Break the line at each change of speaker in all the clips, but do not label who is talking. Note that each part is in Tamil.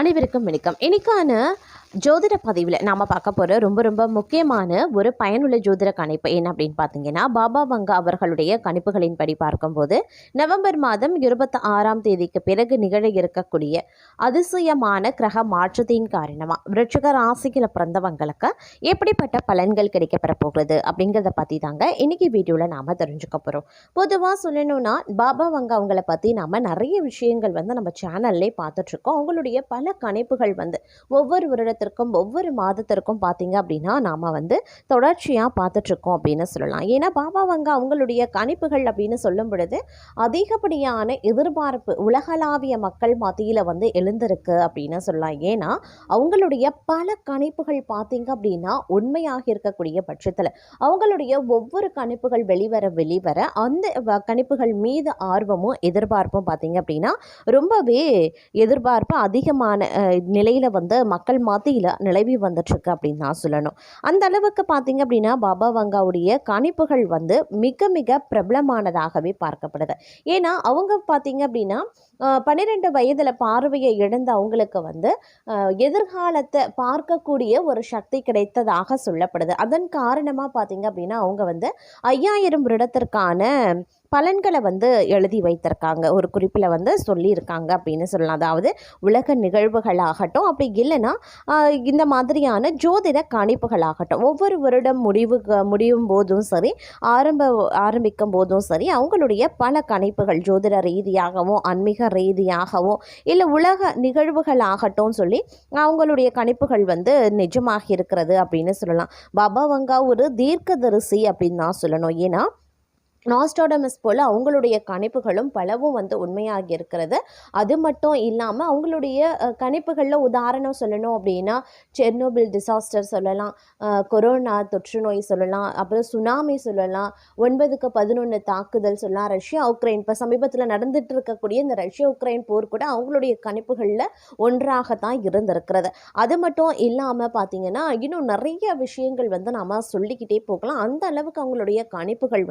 அனைவருக்கும் வணக்கம். இன்னைக்கான ஜோதிட பதிவில் நாம் பார்க்க போகிற ரொம்ப ரொம்ப முக்கியமான ஒரு பயனுள்ள ஜோதிட கணிப்பு என்ன அப்படின்னு பார்த்தீங்கன்னா, பாபா வங்கா அவர்களுடைய கணிப்புகளின்படி பார்க்கும்போது நவம்பர் மாதம் 26ஆம் தேதிக்கு பிறகு நிகழ இருக்கக்கூடிய அதிசயமான கிரக மாற்றத்தின் காரணமாக விருச்சிக ராசியில் பிறந்தவங்களுக்கு எப்படிப்பட்ட பலன்கள் கிடைக்கப்பெற போகிறது அப்படிங்கிறத பற்றி தாங்க இன்னைக்கு வீடியோவில் நாம் தெரிஞ்சுக்க போகிறோம். பொதுவாக சொல்லணும்னா பாபா வங்கா அவங்களை பற்றி நாம் நிறைய விஷயங்கள் நம்ம சேனல்லே பார்த்துட்ருக்கோம். அவங்களுடைய பல கணிப்புகள் ஒவ்வொரு வருடத்திற்கும் ஒவ்வொரு மாதத்திற்கும் பார்த்தீங்க அப்படின்னா நாம் தொடர்ச்சியாக பார்த்துட்ருக்கோம் அப்படின்னு சொல்லலாம். ஏன்னா பாபா வங்கா அவங்களுடைய கணிப்புகள் அப்படின்னு சொல்லும் பொழுது அதிகப்படியான எதிர்பார்ப்பு உலகளாவிய மக்கள் மத்தியில் எழுந்திருக்கு அப்படின்னு சொல்லலாம். ஏன்னா அவங்களுடைய பல கணிப்புகள் பார்த்தீங்க அப்படின்னா உண்மையாக இருக்கக்கூடிய பட்சத்தில் அவங்களுடைய ஒவ்வொரு கணிப்புகள் வெளிவர அந்த கணிப்புகள் மீது ஆர்வமும் எதிர்பார்ப்பும் பார்த்தீங்க அப்படின்னா ரொம்பவே எதிர்பார்ப்பு அதிகமான நிலையில் மக்கள் மத்தியில் நிலவி வந்துட்டுருக்கு அப்படின்னு நான் சொல்லணும். அந்த அளவுக்கு பார்த்தீங்க அப்படின்னா பாபா வங்காவுடைய கணிப்புகள் மிக மிக பிரபலமானதாகவே பார்க்கப்படுது. ஏன்னா அவங்க பார்த்தீங்க அப்படின்னா 12 வயதில் பார்வையை இழந்த அவங்களுக்கு எதிர்காலத்தை பார்க்கக்கூடிய ஒரு சக்தி கிடைத்ததாக சொல்லப்படுது. அதன் காரணமாக பார்த்தீங்க அப்படின்னா அவங்க 5000 வருடத்திற்கான பலன்களை எழுதி வைத்திருக்காங்க. ஒரு குறிப்பில் சொல்லியிருக்காங்க அப்படின்னு சொல்லலாம். அதாவது உலக நிகழ்வுகளாகட்டும், அப்படி இல்லைன்னா இந்த மாதிரியான ஜோதிட கணிப்புகளாகட்டும், ஒவ்வொரு வருடம் முடியும் போதும் சரி, ஆரம்பிக்கும் போதும் சரி, அவங்களுடைய பல கணிப்புகள் ஜோதிட ரீதியாகவும் ஆன்மீக ரீதியாகவும் இல்லை உலக நிகழ்வுகளாகட்டும் சொல்லி அவங்களுடைய கணிப்புகள் நிஜமாக இருக்கிறது அப்படின்னு சொல்லலாம். பாபா வங்கா ஒரு தீர்க்கதரிசி அப்படின்னு தான் சொல்லணும். ஏன்னா நாஸ்டாடமஸ் போல் அவங்களுடைய கணிப்புகளும் பலவும் உண்மையாகி இருக்கிறது. அது மட்டும் இல்லாமல் அவங்களுடைய கணிப்புகளில் உதாரணம் சொல்லணும் அப்படின்னா செர்னோபில் டிசாஸ்டர் சொல்லலாம், கொரோனா தொற்று நோய் சொல்லலாம், அப்புறம் சுனாமி சொல்லலாம், 9/11 தாக்குதல் சொல்லலாம், ரஷ்யா உக்ரைன் இப்போ சமீபத்தில் நடந்துட்டு இருக்கக்கூடிய இந்த ரஷ்யா உக்ரைன் போர் கூட அவங்களுடைய கணிப்புகளில் ஒன்றாகத்தான் இருந்திருக்கிறது. அது மட்டும் இல்லாமல் பார்த்தீங்கன்னா இன்னும் நிறைய விஷயங்கள் நாம் சொல்லிக்கிட்டே போகலாம். அந்த அளவுக்கு அவங்களுடைய கணிப்புகள்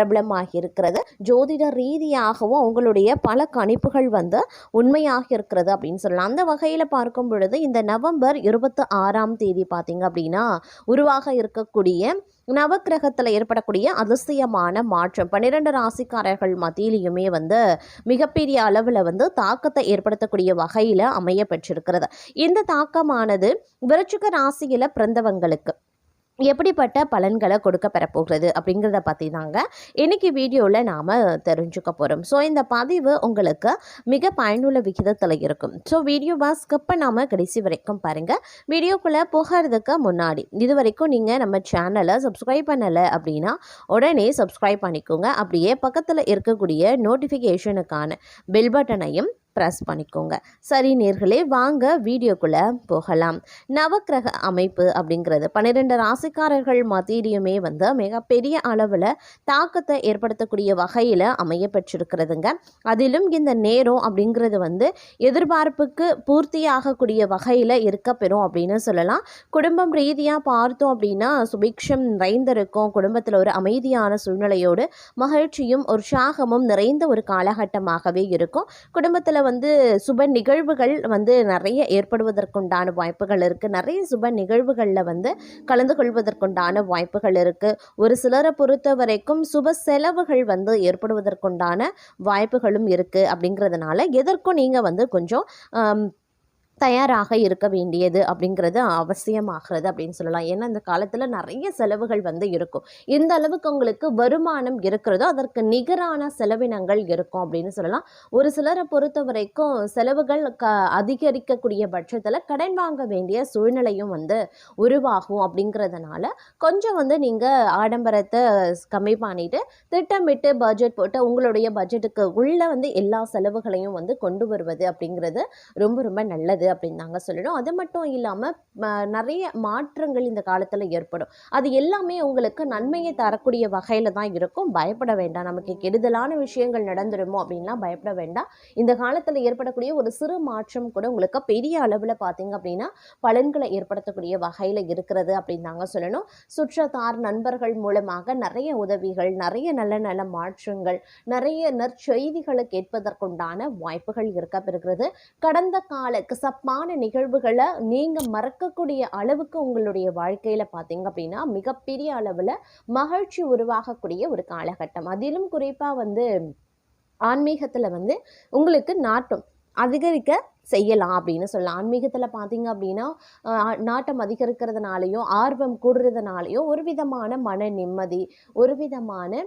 பிரபலமாக இருக்கிறது. ஜோதிட ரீதியாகவும் அவங்களுடைய பல கணிப்புகள் உண்மையாக இருக்கிறது அப்படின்னு சொல்லலாம். அந்த வகையில் பார்க்கும் பொழுது இந்த நவம்பர் 26ஆம் தேதி பார்த்தீங்க அப்படின்னா உருவாக இருக்கக்கூடிய நவக்கிரகத்தில் ஏற்படக்கூடிய அதிசயமான மாற்றம் 12 ராசிக்காரர்கள் மத்தியிலையுமே மிகப்பெரிய அளவில் தாக்கத்தை ஏற்படுத்தக்கூடிய வகையில் அமைய பெற்றிருக்கிறது. இந்த தாக்கமானது விருச்சிக ராசியில் பிறந்தவங்களுக்கு எப்படிப்பட்ட பலன்களை கொடுக்க பெறப்போகிறது அப்படிங்கிறத பற்றி தாங்க இன்றைக்கி வீடியோவில் நாம் தெரிஞ்சுக்க போகிறோம். ஸோ இந்த பதிவு உங்களுக்கு மிக பயனுள்ள விகிதத்தில் இருக்கும். ஸோ வீடியோவை ஸ்கிப் பண்ணாமல் கடைசி வரைக்கும் பாருங்கள். வீடியோக்குள்ளே போகிறதுக்கு முன்னாடி இது வரைக்கும் நீங்கள் நம்ம சேனலை சப்ஸ்கிரைப் பண்ணலை அப்படின்னா உடனே சப்ஸ்கிரைப் பண்ணிக்கோங்க. அப்படியே பக்கத்தில் இருக்கக்கூடிய நோட்டிஃபிகேஷனுக்கான பெல் பட்டனையும் ப்ரெஸ் பண்ணிக்கோங்க. சரி நேர்களே, வாங்க வீடியோக்குள்ளே போகலாம். நவக்கிரக அமைப்பு அப்படிங்கிறது 12 ராசிக்காரர்கள் மத்தியிலையுமே மிகப்பெரிய அளவில் தாக்கத்தை ஏற்படுத்தக்கூடிய வகையில் அமைய பெற்றிருக்கிறதுங்க. அதிலும் இந்த நேரம் அப்படிங்கிறது எதிர்பார்ப்புக்கு பூர்த்தியாகக்கூடிய வகையில் இருக்க பெறும் அப்படின்னு சொல்லலாம். குடும்பம் ரீதியாக பார்த்தோம் அப்படின்னா சுபிக்ஷம் நிறைந்திருக்கும். குடும்பத்தில் ஒரு அமைதியான சூழ்நிலையோடு மகிழ்ச்சியும் உற்சாகமும் நிறைந்த ஒரு காலகட்டமாகவே இருக்கும். குடும்பத்தில் சுப நிகழ்வுகள் நிறைய ஏற்படுவதற்குண்டான வாய்ப்புகள் இருக்குது. நிறைய சுப நிகழ்வுகளில் கலந்து கொள்வதற்குண்டான வாய்ப்புகள் இருக்குது. ஒரு சிலரை பொறுத்த வரைக்கும் சுப செலவுகள் ஏற்படுவதற்குண்டான வாய்ப்புகளும் இருக்குது. அப்படிங்கிறதுனால எதற்கும் நீங்கள் கொஞ்சம் தயாராக இருக்க வேண்டியது அப்படிங்கிறது அவசியமாகிறது அப்படின்னு சொல்லலாம். ஏன்னா இந்த காலத்தில் நிறைய செலவுகள் இருக்கும். எந்த அளவுக்கு உங்களுக்கு வருமானம் இருக்கிறதோ அதற்கு நிகரான செலவினங்கள் இருக்கும் அப்படின்னு சொல்லலாம். ஒரு சிலரை பொறுத்த வரைக்கும் செலவுகள் அதிகரிக்கக்கூடிய பட்சத்தில் கடன் வாங்க வேண்டிய சூழ்நிலையும் உருவாகும். அப்படிங்கிறதுனால கொஞ்சம் நீங்கள் ஆடம்பரத்தை கம்மி பண்ணிட்டு திட்டமிட்டு பட்ஜெட் போட்டு உங்களுடைய பட்ஜெட்டுக்கு உள்ள எல்லா செலவுகளையும் கொண்டு வருவது அப்படிங்கிறது ரொம்ப ரொம்ப நல்லது அப்படின்னு தாங்க சொல்லணும். அது மட்டும் இல்லாமல் நிறைய மாற்றங்கள் இந்த காலத்தில் ஏற்படும். அது எல்லாமே உங்களுக்கு நன்மையை தரக்கூடிய வகையில் தான் இருக்கும். பயப்பட வேண்டாம். நமக்கு கெடுதலான விஷயங்கள் நடந்துடுமோ அப்படின்லாம் பயப்பட வேண்டாம். இந்த காலத்தில் ஏற்படக்கூடிய ஒரு சிறு மாற்றம் கூட உங்களுக்கு பெரிய அளவில் பார்த்தீங்க அப்படின்னா பலன்களை ஏற்படுத்தக்கூடிய வகையில் இருக்கிறது அப்படின்னு தாங்க சொல்லணும். சுற்றத்தார் நண்பர்கள் மூலமாக நிறைய உதவிகள், நிறைய நல்ல நல்ல மாற்றங்கள், நிறைய நற்செய்திகளை கேட்பதற்குண்டான வாய்ப்புகள் இருக்க பெறுகிறது. கடந்த கால சிறப்பான நிகழ்வுகளை நீங்கள் மறக்கக்கூடிய அளவுக்கு உங்களுடைய வாழ்க்கையில் பார்த்தீங்க அப்படின்னா மிகப்பெரிய அளவில் மகிழ்ச்சி உருவாகக்கூடிய ஒரு காலகட்டம். அதிலும் குறிப்பாக வந்து ஆன்மீகத்தில் வந்து உங்களுக்கு நாட்டம் அதிகரிக்க செய்யலாம் அப்படின்னு சொல்லலாம். ஆன்மீகத்தில் பார்த்தீங்க அப்படின்னா நாட்டம் அதிகரிக்கிறதுனாலையும் ஆர்வம் கூடுறதுனாலையும் ஒரு விதமான மன நிம்மதி, ஒரு விதமான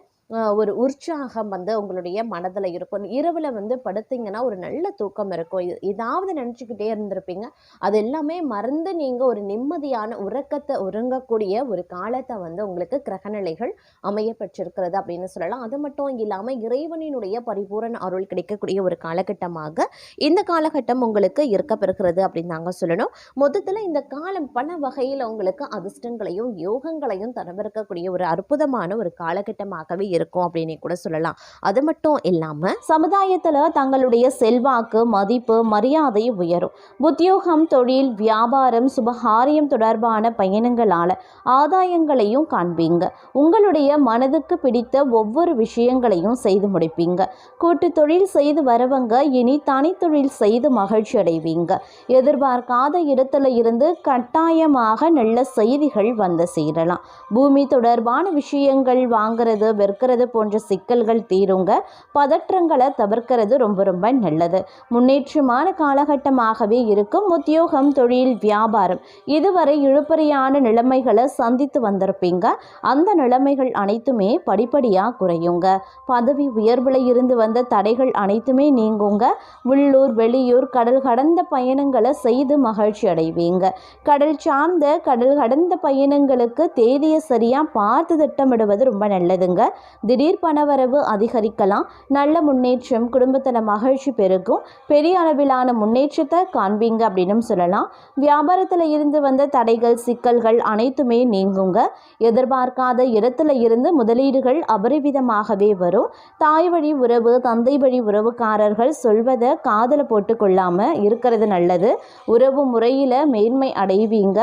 ஒரு உற்சாகம் வந்து உங்களுடைய மனதில் இருக்கும். இரவில் வந்து படுத்தீங்கன்னா ஒரு நல்ல தூக்கம் இருக்கும். ஏதாவது நினச்சிக்கிட்டே இருந்திருப்பீங்க, அது எல்லாமே மறந்து நீங்கள் ஒரு நிம்மதியான உறக்கத்தை உறங்கக்கூடிய ஒரு காலத்தை வந்து உங்களுக்கு கிரகநிலைகள் அமைய பெற்றிருக்கிறது அப்படின்னு சொல்லலாம். அது மட்டும் இல்லாமல் இறைவனினுடைய பரிபூரண அருள் கிடைக்கக்கூடிய ஒரு காலகட்டமாக இந்த காலகட்டம் உங்களுக்கு இருக்கப்பெறுகிறது அப்படின்னு நாங்கள் சொல்லணும். மொத்தத்தில் இந்த காலம் பல வகையில் உங்களுக்கு அதிர்ஷ்டங்களையும் யோகங்களையும் தரவிருக்கக்கூடிய ஒரு அற்புதமான ஒரு காலகட்டமாகவே இருக்கும் அப்படின்னு கூட சொல்லலாம். அது மட்டும் இல்லாம சமுதாயத்துல தங்களுடைய செல்வாக்கு, மதிப்பு, மரியாதை உயரும். உத்தியோகம், தொழில், வியாபாரம், சுபகாரியம் தொடர்பான பயணங்களால ஆதாயங்களையும் காண்பீங்க. உங்களுடைய மனதுக்கு பிடித்த ஒவ்வொரு விஷயங்களையும் செய்து முடிப்பீங்க. கூட்டு தொழில் செய்து வரவங்க இனி தனித்தொழில் செய்து மகிழ்ச்சி அடைவீங்க. எதிர்பார்க்காத இடத்துல இருந்து கட்டாயமாக நல்ல செய்திகள் வந்து சேரலாம். பூமி தொடர்பான விஷயங்கள் வாங்கிறது, விற்கிறது போன்ற சிக்கல்கள் தீருங்க. பதற்றங்களை தவிர்க்கிறது ரொம்ப ரொம்ப நல்லது. முன்னேற்றமான காலகட்டமாகவே இருக்கும். உத்தியோகம், தொழில், வியாபாரம் இதுவரை இழுபறியான நிலைமைகளை சந்தித்து வந்திருப்பீங்க. அந்த நிலைமைகள் அனைத்துமே படிப்படியாக குறையுங்க. பதவி உயர்வுல இருந்து வந்த தடைகள் அனைத்துமே நீங்குங்க. உள்ளூர், வெளியூர், கடல் கடந்த பயணங்களை செய்து மகிழ்ச்சி அடைவீங்க. கடல் சார்ந்த, கடல் கடந்த பயணங்களுக்கு தேதியை சரியா பார்த்து திட்டமிடுவது ரொம்ப நல்லதுங்க. திடீர் பணவரவு அதிகரிக்கலாம். நல்ல முன்னேற்றம், குடும்பத்தில் மகிழ்ச்சி பெருகும். பெரிய அளவிலான முன்னேற்றத்தை காண்பீங்க அப்படின்னு சொல்லலாம். வியாபாரத்தில் இருந்து வந்த தடைகள், சிக்கல்கள் அனைத்துமே நீங்குங்க. எதிர்பார்க்காத இடத்துல இருந்து முதலீடுகள் அபரிவிதமாகவே வரும். தாய் வழி உறவு, தந்தை வழி உறவுக்காரர்கள் சொல்வதை காதில் போட்டுக்கொள்ளாம இருக்கிறது நல்லது. உறவு முறையில் மேன்மை அடைவீங்க.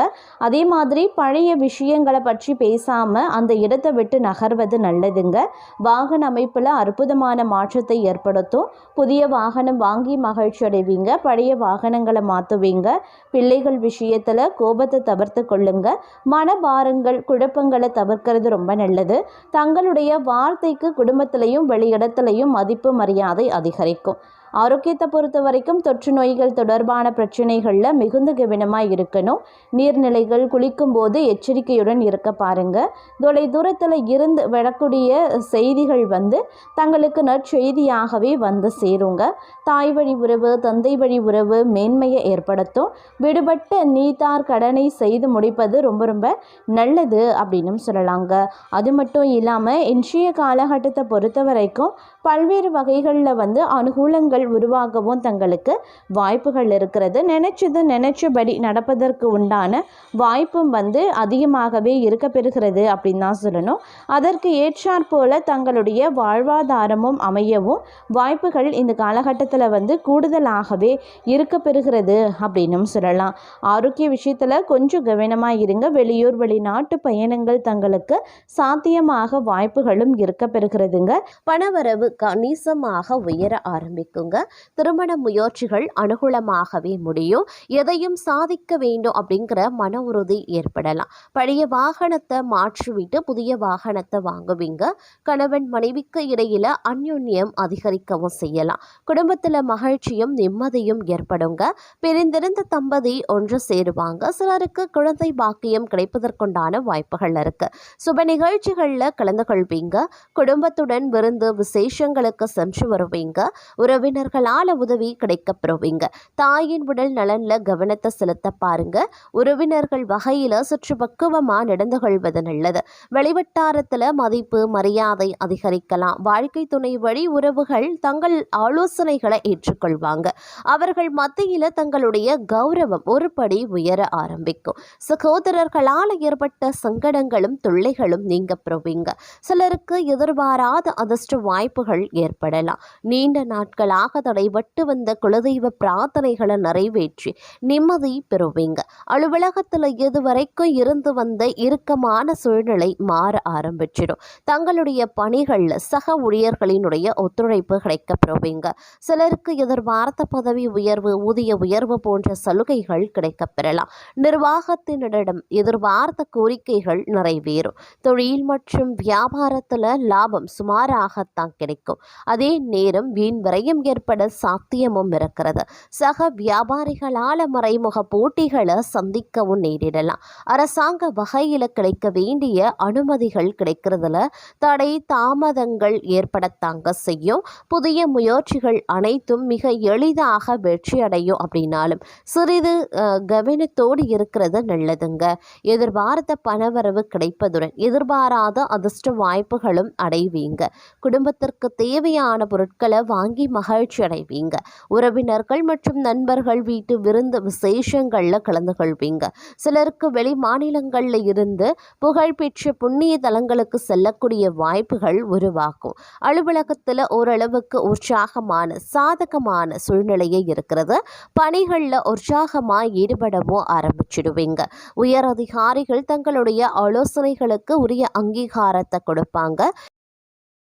அதே மாதிரி பழைய விஷயங்களை பற்றி பேசாம அந்த இடத்தை விட்டு நகர்வது நல்லதுங்க. வாகன அமைப்பில் அற்புதமான மாற்றத்தை ஏற்படுத்தும். புதிய வாகனம் வாங்கி மகிழ்ச்சி அடைவீங்க. பழைய வாகனங்களை மாற்றுவீங்க. பிள்ளைகள் விஷயத்தில் கோபத்தை தவிர்த்து கொள்ளுங்க. மனபாரங்கள், குழப்பங்களை தவிர்க்கிறது ரொம்ப நல்லது. தங்களுடைய வார்த்தைக்கு குடும்பத்திலையும் வெளியிடத்திலையும் மதிப்பு, மரியாதை அதிகரிக்கும். ஆரோக்கியத்தை பொறுத்த வரைக்கும் தொற்று நோய்கள் தொடர்பான பிரச்சனைகளில் மிகுந்த கவனமாக இருக்கணும். நீர்நிலைகள் குளிக்கும் போது எச்சரிக்கையுடன் இருக்க பாருங்க. தொலை தூரத்தில் இருந்து வரக்கூடிய செய்திகள் வந்து தங்களுக்கு நற்செய்தியாகவே வந்து சேருங்க. தாய் வழி உறவு, தந்தை வழி உறவு மேன்மையை ஏற்படுத்தும். விடுபட்ட நீத்தார் கடனை செய்து முடிப்பது ரொம்ப ரொம்ப நல்லது அப்படின்னு சொல்லலாங்க. அது மட்டும் இல்லாமல் இன்றைய காலகட்டத்தை பொறுத்த வரைக்கும் பல்வேறு வகைகளில் வந்து அனுகூலங்கள் உருவாகவும் தங்களுக்கு வாய்ப்புகள் இருக்கிறது. நினைச்சபடி நடப்பதற்கு உண்டான வாய்ப்பும் வந்து அதிகமாகவே இருக்க பெறுகிறது அப்படின்னு தான் சொல்லணும். அதற்கு ஏற்றாற் போல தங்களுடைய வாழ்வாதாரமும் அமையவும் வாய்ப்புகள் இந்த காலகட்டத்தில் வந்து கூடுதலாகவே இருக்க பெறுகிறது அப்படின்னும் சொல்லலாம். ஆரோக்கிய விஷயத்தில் கொஞ்சம் கவனமாக இருங்க. வெளியூர், வெளிநாட்டு பயணங்கள் தங்களுக்கு சாத்தியமாக வாய்ப்புகளும் இருக்க பெறுகிறதுங்க. பணவரவு கணிசமாக உயர ஆரம்பிக்குங்க. திருமண முயற்சிகள் அனுகூலமாகவே முடியும். எதையும் சாதிக்க வேண்டும் அப்படிங்கிற மன உறுதி ஏற்படலாம். பழைய வாகனத்தை மாற்றிவிட்டு புதிய வாகனத்தை வாங்குவீங்க. கணவன் மனைவிக்கு இடையில அந்யோன்யம் அதிகரிக்கவும் செய்யலாம். குடும்பத்தில் மகிழ்ச்சியும் நிம்மதியும் ஏற்படுங்க. பிரிந்திருந்த தம்பதி ஒன்று சேருவாங்க. சிலருக்கு குழந்தை பாக்கியம் கிடைப்பதற்குண்டான வாய்ப்புகள் இருக்கு. சுப நிகழ்ச்சிகளில் கலந்து கொள்வீங்க. குடும்பத்துடன் விருந்து விசேஷங்களுக்கு சென்று வருவீங்க. உறவினர்களால் உதவி கிடைக்கப்பெறுவீங்க. தாயின் உடல் நலன்ல கவனத்தை செலுத்த பாருங்க. உறவினர்கள் வகையில சற்று பக்குவமா நடந்து கொள்வது நல்லது. வெளிவட்டாரத்துல மதிப்பு, மரியாதை அதிகரிக்கலாம். வாழ்க்கை துணை வழி உறவுகள் தங்கள் ஆலோசனைகளை ஏற்றுக்கொள்வாங்க. அவர்கள் மத்தியில தங்களுடைய கௌரவம் ஒரு படி உயர ஆரம்பிக்கும். சகோதரர்களால் ஏற்பட்ட சங்கடங்களும் தொல்லைகளும் நீங்க பெறுவீங்க. சிலருக்கு எதிர்பாராத அதிர்ஷ்ட வாய்ப்புகள் ஏற்படலாம். நீண்ட நாட்களாக நாட்களாக தடைபட்டு வந்த குலதெய்வ பிரார்த்தனைகளை நிறைவேற்றி நிம்மதி பெறுவீங்க. அலுவலகத்தில் இதுவரைக்கும் இருந்து வந்த இறுக்கமான சூழ்நிலை மாற ஆரம்பிச்சிடும். தங்களுடைய பணிகளில் சக ஊழியர்களினுடைய ஒத்துழைப்பு கிடைக்க பெறுவீங்க. சிலருக்கு எதிர்பார்த்த பதவி உயர்வு, ஊதிய உயர்வு போன்ற சலுகைகள் கிடைக்கப் பெறலாம். நிர்வாகத்தினரிடம் எதிர்பார்த்த கோரிக்கைகள் நிறைவேறும். தொழில் மற்றும் வியாபாரத்தில் லாபம் சுமாராகத்தான் கிடைக்கும். அதே நேரம் வீண் விரயம் ஏற்பட சாத்தியமும் இருக்கிறது. சக வியாபாரிகளால் மறைமுக போட்டிகளை சந்திக்கவும் நேரிடலாம். அரசாங்க வகையில் கிடைக்க வேண்டிய அனுமதிகள் கிடைக்கிறதுல தடை தாமதங்கள் ஏற்படத்தாங்க செய்யும். புதிய முயற்சிகள் அனைத்தும் மிக எளிதாக வெற்றி அடையும். அப்படின்னாலும் சிறிது கவனத்தோடு இருக்கிறது நல்லதுங்க. எதிர்பார்த்த பணவரவு கிடைப்பதுடன் எதிர்பாராத அதிர்ஷ்ட வாய்ப்புகளும் அடைவீங்க. குடும்பத்திற்கு தேவையான பொருட்களை வாங்கி மகிழ்ச்சி அடைவீங்க. உறவினர்கள் மற்றும் நண்பர்கள் வீட்டு விருந்து விசேஷங்கள்ல கலந்து கொள்வீங்க. சிலருக்கு வெளி மாநிலங்கள்ல இருந்து புகழ்பெற்ற புண்ணிய தலங்களுக்கு செல்லக்கூடிய வாய்ப்புகள் உருவாகும். அலுவலகத்துல ஓரளவுக்கு உற்சாகமான சாதகமான சூழ்நிலையே இருக்கிறது. பணிகள்ல உற்சாகமாக ஈடுபடவும் ஆரம்பிச்சிடுவீங்க. உயர் அதிகாரிகள் தங்களுடைய ஆலோசனைகளுக்கு உரிய அங்கீகாரத்தை கொடுப்பாங்க.